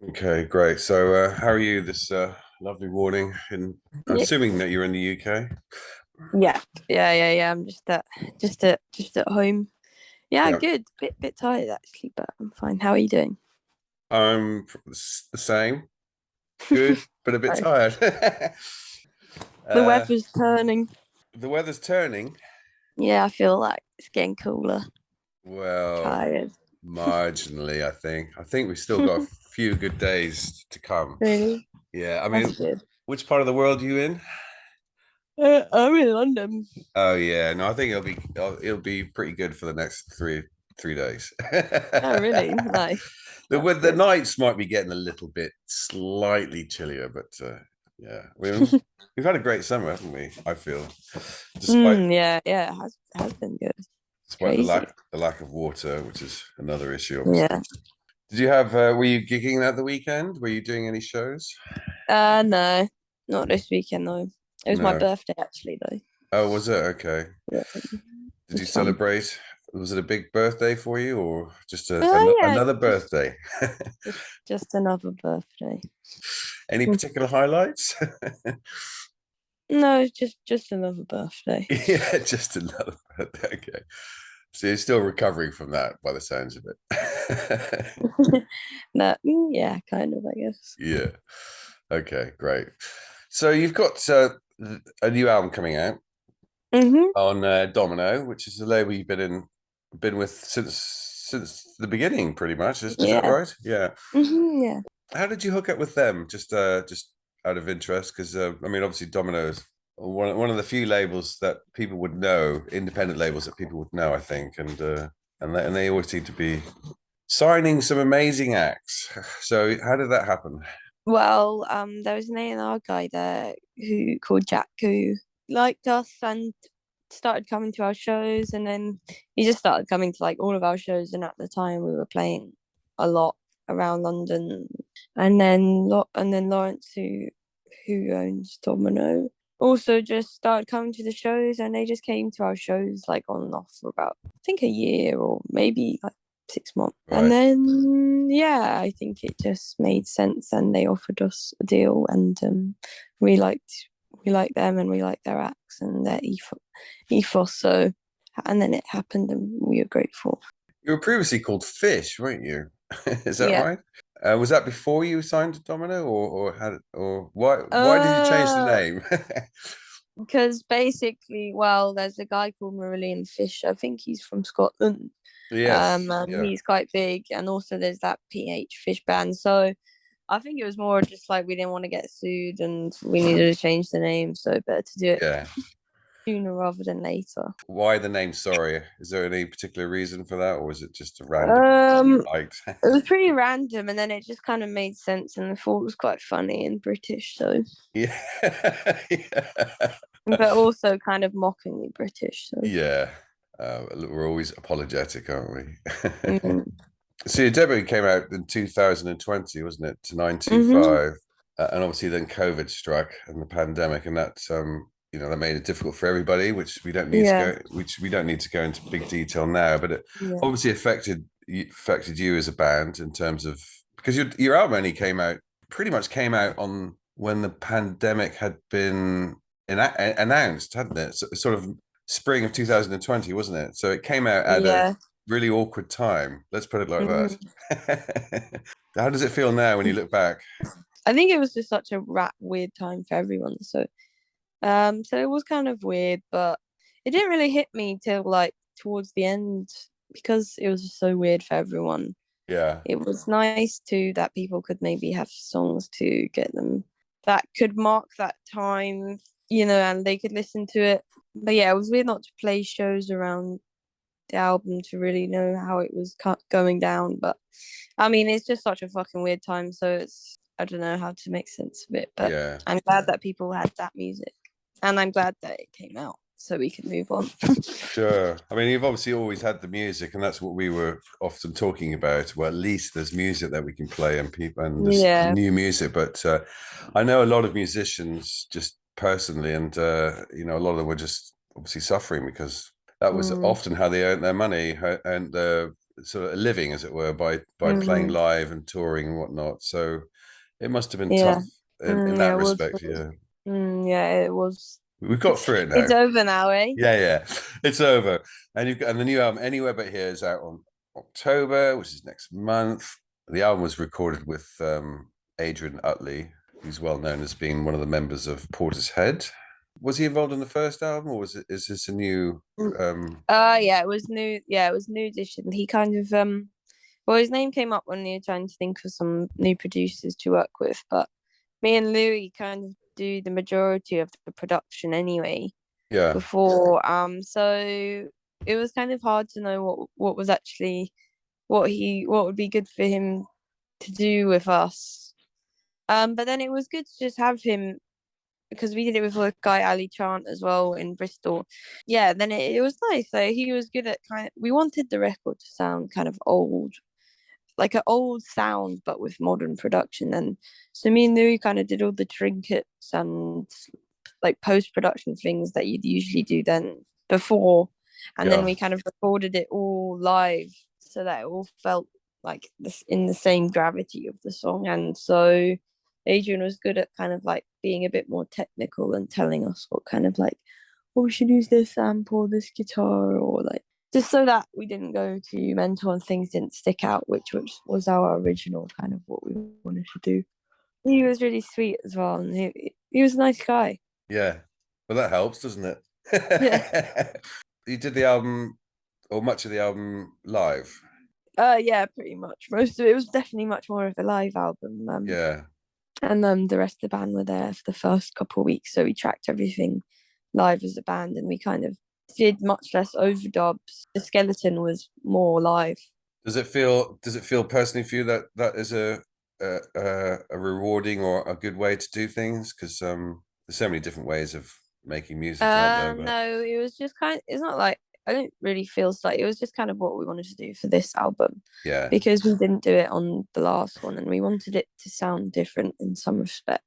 Okay, great. So, how are you this lovely morning? And I'm Yeah, assuming that you're in the UK. yeah. I'm just at home. Yeah, Yeah, good. Bit tired actually, but I'm fine. How are you doing? the same. Good, but a bit Right. tired. The uh, weather's turning. the weather's turning. Yeah, I feel like it's getting cooler. Well, Tired. marginally, I think. I think we've still got a few good days to come. Really? Yeah, I That's mean, good. which part of the world are you in? I'm in London. Oh yeah, no, I think it'll be pretty good for the next three days. Oh, really? Nice. That's The good. nights might be getting a little bit slightly chillier, but yeah, we've had a great summer, haven't we? I feel, despite Yeah. It has been good. despite Crazy. the lack of water, which is another issue, obviously. Yeah. Did you have? Were you gigging at the weekend? Were you doing any shows? No, not this weekend though. It was my No. birthday actually though. Oh, was it okay? Yeah, Did you it's fun. celebrate? Was it a big birthday for you, or just Yeah, another just birthday? just another birthday. Any particular highlights? No, it's just another birthday. Yeah, just another birthday. Okay. So you're still recovering from that by the sounds of it. No, yeah, kind of, I guess. Yeah. Okay, great. So you've got a new album coming out Hmm. on Domino, which is the label you've been with since the beginning, pretty much. Is that Yeah. right? Yeah. Yeah. How did you hook up with them? Just out of interest, because I mean, obviously, Domino is one of the few labels that people would know, independent labels that people would know, I think, and they always seem to be signing some amazing acts. So, how did that happen? Well, there was an A&R guy there who called Jack who liked us and started coming to our shows, and then he just started coming to like all of our shows. And at the time, we were playing a lot around London, and then Lawrence, who owns Domino, also just started coming to the shows, and they just came to our shows like on and off for about I think a year or maybe like 6 months. And Right, then yeah, I think it just made sense, and they offered us a deal, and we liked we liked them, and we liked their acts and their ethos. So, and then it happened, and we were grateful. you were previously called Fish, weren't you? Is that Yeah. right? Was that before you signed to Domino, or why did you change the Uh, name? because basically, well, there's a guy called Marillion Fish. I think he's from Scotland. Yes, And yeah, he's quite big, and also there's that PH Fish band. So I think it was more just like we didn't want to get sued, and we needed to change the name, so better to do it yeah. sooner rather than later. Why the name? Sorry, is there any particular reason for that, or is it just a random Um, liked? it was pretty random, and then it just kind of made sense, and I thought it was quite funny and British, so Yeah, but also kind of mockingly British. So yeah. We're always apologetic, aren't we? mm-hmm. So your debut came out in 2020, wasn't it? To Mm-hmm. 925, and obviously then COVID struck and the pandemic, and that that made it difficult for everybody, Yeah, which we don't need to go into big detail now, but it yeah, obviously affected you as a band in terms of because your album only pretty much came out on when the pandemic had been announced, hadn't it? Sort of spring of 2020, wasn't it? So it came out at a yeah. really awkward time. Let's put it like Mm-hmm. that. How does it feel now when you look back? I think it was just such a weird time for everyone. So so it was kind of weird, but it didn't really hit me till like towards the end because it was just so weird for everyone. Yeah, It was nice too that people could maybe have songs to get them that could mark that time, and they could listen to it. But yeah, it was weird not to play shows around the album to really know how it was going down. But I mean, it's just such a fucking weird time, so I don't know how to make sense of it. But yeah. I'm glad that people had that music, and I'm glad that it came out so we can move on. Sure. I mean, you've obviously always had the music, and that's what we were often talking about. Well, at least there's music that we can play, and people, and there's Yeah. new music. But I know a lot of musicians just personally, and a lot of them were just obviously suffering because that was Mm. often how they earned their money, and sort of a living, as it were, by playing Mm, live and touring and whatnot. So it must have been yeah. tough in Yeah, that it was. respect. Yeah, Yeah, it was. we've got through it It's now. over now, eh? Yeah, yeah, it's over. And you've got, and the new album Anywhere But Here is out on October, which is next month. The album was recorded with Adrian Utley, who's well known as being one of the members of Portishead. Was he involved in the first album, or is this a new? Yeah, it was new. Yeah, it was new edition. He kind of well, his name came up when we were trying to think of some new producers to work with, but me and Louis kind of do the majority of the production anyway Yeah, before. So it was kind of hard to know what was actually what would be good for him to do with us. But then it was good to just have him because we did it with a guy Ali Chant as well in Bristol. Yeah, then it was nice. So he was good at kind of we wanted the record to sound kind of old, like an old sound but with modern production. And so me and Louis kind of did all the trinkets and like post production things that you'd usually do then before. And then yeah. we kind of recorded it all live so that it all felt like this in the same gravity of the song. And so Adrian was good at kind of like being a bit more technical and telling us what kind of like, oh, we should use this amp or this guitar or like just so that we didn't go too mental and things didn't stick out, which was our original kind of what we wanted to do. He was really sweet as well, and he was a nice guy. Yeah, well, that helps, doesn't Yeah. it? You did the album or much of the album live. Yeah, pretty much. Most of it was definitely much more of a live album. Yeah. And the rest of the band were there for the first couple of weeks, so we tracked everything live as a band, and we kind of did much less overdubs. The skeleton was more live. Does it feel personally for you that that is a rewarding or a good way to do things? Because there's so many different ways of making music, aren't there? But No, it was just kind of, it's not like, I don't really feel like it was just kind of what we wanted to do for this album yeah, because we didn't do it on the last one and we wanted it to sound different in some respect,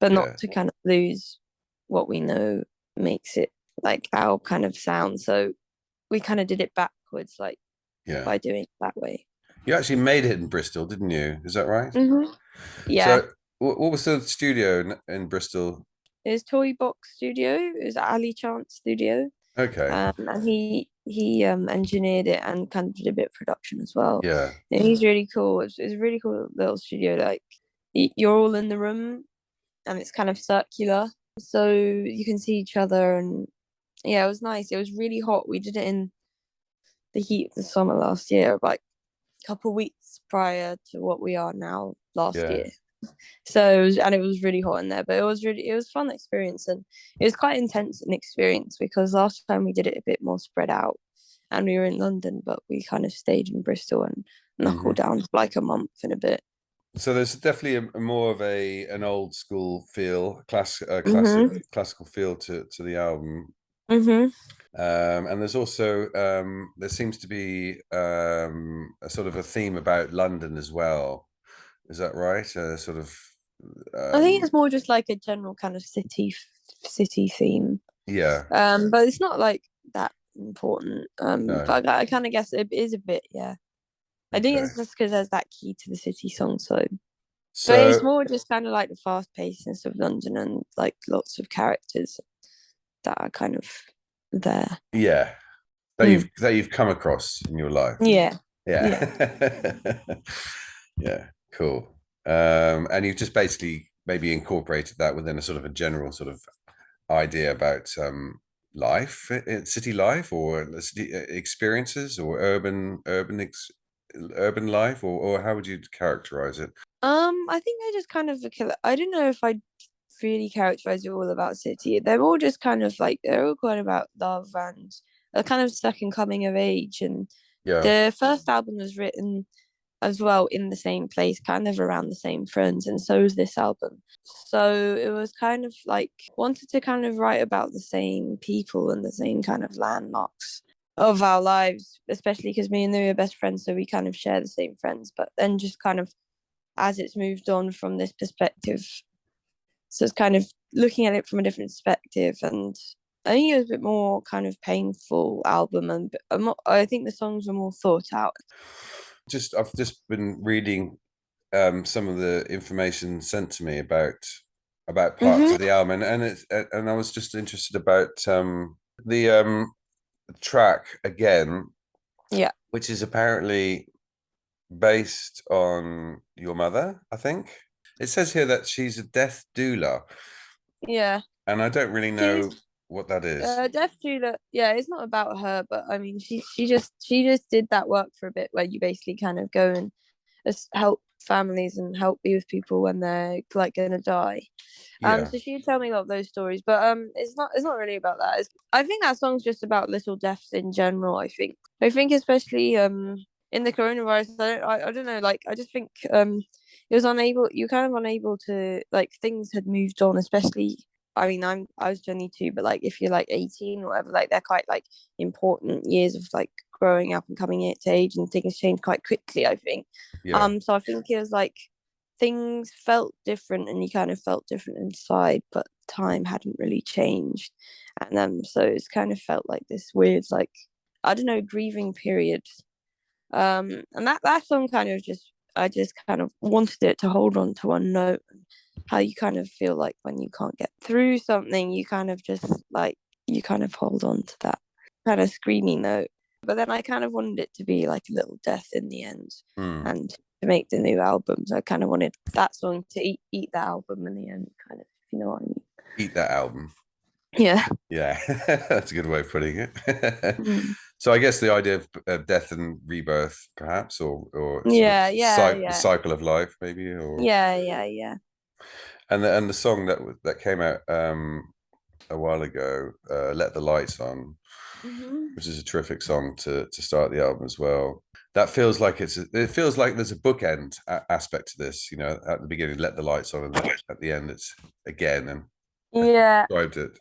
but not yeah, to kind of lose what we know makes it like our kind of sound. So we kind of did it backwards, like yeah. by doing it that way. You actually made it in Bristol, didn't you? Is that right? Yeah, So, what was the studio in Bristol? it's Toy Box Studio. It was Ali Chance Studio. Okay, And he engineered it and kind of did a bit of production as well. yeah. And he's really cool. It's a really cool little studio. Like you're all in the room, and it's kind of circular, so you can see each other. And yeah, it was nice. It was really hot. We did it in the heat of the summer last year, like a couple of weeks prior to what we are now last Yeah. year. So it was really hot in there, but it was fun experience and it was quite intense an experience because last time we did it a bit more spread out and we were in London, but we kind of stayed in Bristol and knuckled Hmm. down for like a month and a bit. So there's definitely a more of an old school feel, Mhm. classical feel to the album. Mhm. And there's also there seems to be a sort of a theme about London as well. Is that right? Sort of I think um, it's more just like a general kind of city theme. yeah. But it's not like that important. No. But I kind of guess it is a bit, yeah. I think Okay. it's just because there's that key to the city song, so but it's So more just kind of like the fast pacedness of London and like lots of characters that are kind of there. yeah, Mm. that you've come across in your life. Yeah. Yeah. Yeah. Yeah. Cool. And you've just basically maybe incorporated that within a sort of a general sort of idea about life, city life, or city experiences, or urban life, or how would you characterize it? I think they're just kind of I don't know if I really characterize it all about city. They're all just kind of like they're all kind of about love and a kind of stuck in coming of age. And Yeah. the first album was written as well in the same place, kind of around the same friends, and so is this album. So it was kind of like wanted to kind of write about the same people and the same kind of landmarks of our lives, especially because me and Louis are best friends, so we kind of share the same friends. But then just kind of as it's moved on from this perspective, so it's kind of looking at it from a different perspective and I think it was a bit more kind of painful album, and I think the songs were more thought out. I've just been reading some of the information sent to me about parts of Mm-hmm. the album, and I was just interested about the track again, Yeah. which is apparently based on your mother, I think. It says here that she's a death doula, Yeah. and I don't really She's know what that is. Deaf Judah. Yeah, it's not about her, but I mean, she just did that work for a bit, where you basically kind of go and help families and help be with people when they're like gonna die. Yeah, So she'd tell me a lot of those stories, but it's not really about that. I think that song's just about little deaths in general. I think especially in the coronavirus. I don't know. Like I just think it was unable. You're kind of unable to, like, things had moved on, especially. I mean, I was 22, but like if you're like 18 or whatever, like they're quite like important years of like growing up and coming to age, and things change quite quickly, I think. yeah, So I think it was like things felt different, and you kind of felt different inside, but time hadn't really changed. And so it's kind of felt like this weird, like, I don't know, grieving period. And that song kind of just, I just kind of wanted it to hold on to one note. How you kind of feel like when you can't get through something, you kind of just like, you kind of hold on to that kind of screamy note. But then I kind of wanted it to be like a little death in the end, mm. and to make the new album. So I kind of wanted that song to eat the album in the end, kind of, if you know what I mean. Eat that album. Yeah. Yeah, that's a good way of putting it. Mm. So I guess the idea of death and rebirth, perhaps, or sort of Yeah, yeah, the yeah. cycle of life, maybe, or Yeah, yeah, yeah. and the song that came out a while ago, "Let the Lights On," Hmm. which is a terrific song to start the album as well. That feels like it feels like there's a bookend aspect to this. You know, at the beginning, "Let the Lights On," and then at the end, it's again, and as you Yeah. described it.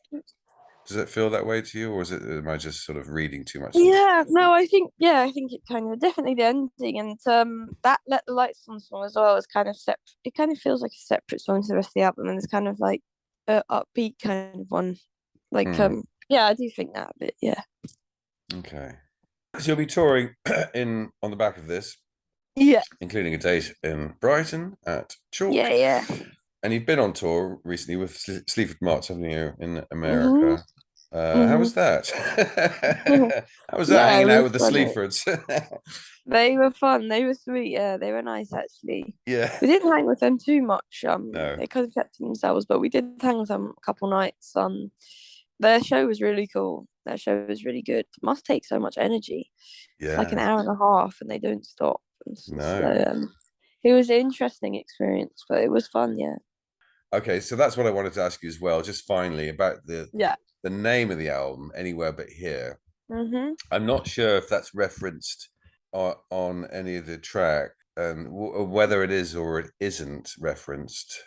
Does it feel that way to you, or am I just sort of reading too much into Yeah, no, I think it kind of definitely the ending, and that Let the Lights On song as well is kind of separate. It kind of feels like a separate song to the rest of the album, and it's kind of like a upbeat kind of one. it? Like yeah, I do think that a bit. Yeah. Okay. So you'll be touring in on the back of this, Yeah. including a date in Brighton at Yeah, Chalk. yeah. And you've been on tour recently with Sleaford Mott's, haven't you, in Mhm. America? How was Mhm. that? How was that Yeah, it hanging out was with the funny. Sleafords? They were fun. They were sweet. Yeah, they were nice actually. Yeah. We didn't hang with them too much. No. They kind of kept to themselves, but we did hang with them a couple nights. Their show was really cool. Their show was really good. It must take so much energy. It's like an Yeah. hour and a half, and they don't stop. So No. it was an interesting experience, but it was fun. Yeah. Okay, so that's what I wanted to ask you as well. Just finally about Yeah. the name of the album, Anywhere But Here. Mhm. I'm not sure if that's referenced on any of the track, and whether it is or it isn't referenced.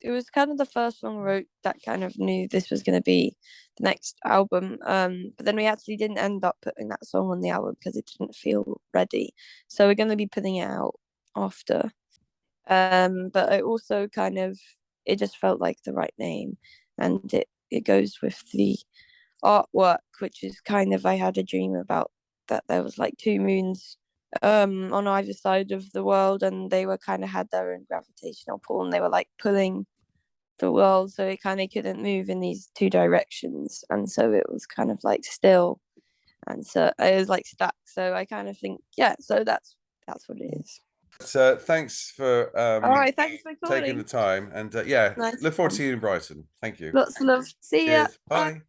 It was kind of the first song I wrote that kind of knew this was going to be the next album. But then we actually didn't end up putting that song on the album because it didn't feel ready. So we're going to be putting it out after. But it also kind of, it just felt like the right name, and it goes with the artwork, which is kind of, I had a dream about that there was like two moons on either side of the world, and they were kind of had their own gravitational pull, and they were like pulling the world, so it kind of couldn't move in these two directions, and so it was kind of like still, and so it was like stuck. So I kind of think, yeah, so that's what it is. So thanks for All right, thanks for taking the calling. time, and yeah, Nice look forward to one. seeing you in Brighton. Thank you. Lots of love. See ya. Cheers. Bye. Bye.